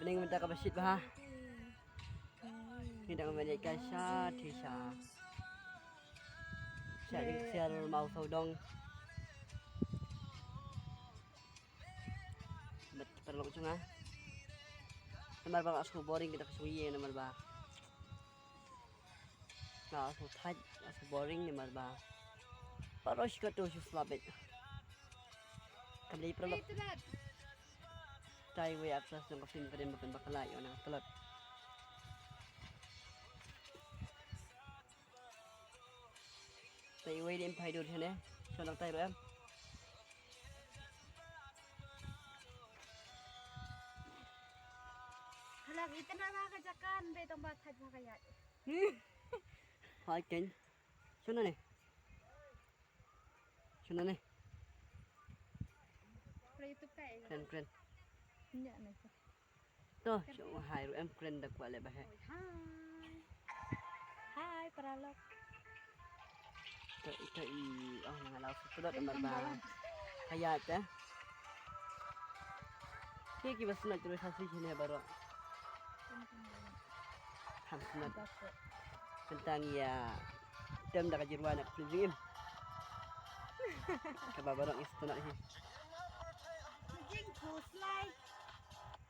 Pening minta ke masjid bah. Kita kembali ke Tisha. Share mau saudong. Bet perlu cunga. Nomor ba aku boring kita kesuye nomor ba. Nah, aku tight, aku boring nomor ba. Paros ka to slabit. Kembali perlu. Tayo way access ng kafin pa rin mapanbakalayo na tulad. Tayo way din pa hidur siya so lang tayo em. Halang ito na mga kajakan, betong batad na kaya. Hai ken. So na ni. So na ni. Pero ito ka eh. Kren. Hindi na ito. To, so hai em kren dak wala ba he. Hi! Hi, paralok. Ito ang ngalaw sa tulad nomor ba. Kaya ta. Kiki bas na tuloy sa sini baro. Hamsunat. Tentang ya tem dah kajirwan nak film. Kababarang isto na hi. Jing kuslay.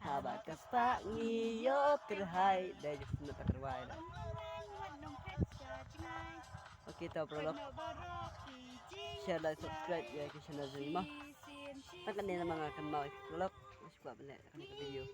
Haba kasta ngiyo terhai dai just na takarwai da. Wadong petsa jingay. Okay to prolog. Share like subscribe ya ke channel ni mo. Takan din ang mga kan mau prolog. Mas kwa bala kan video.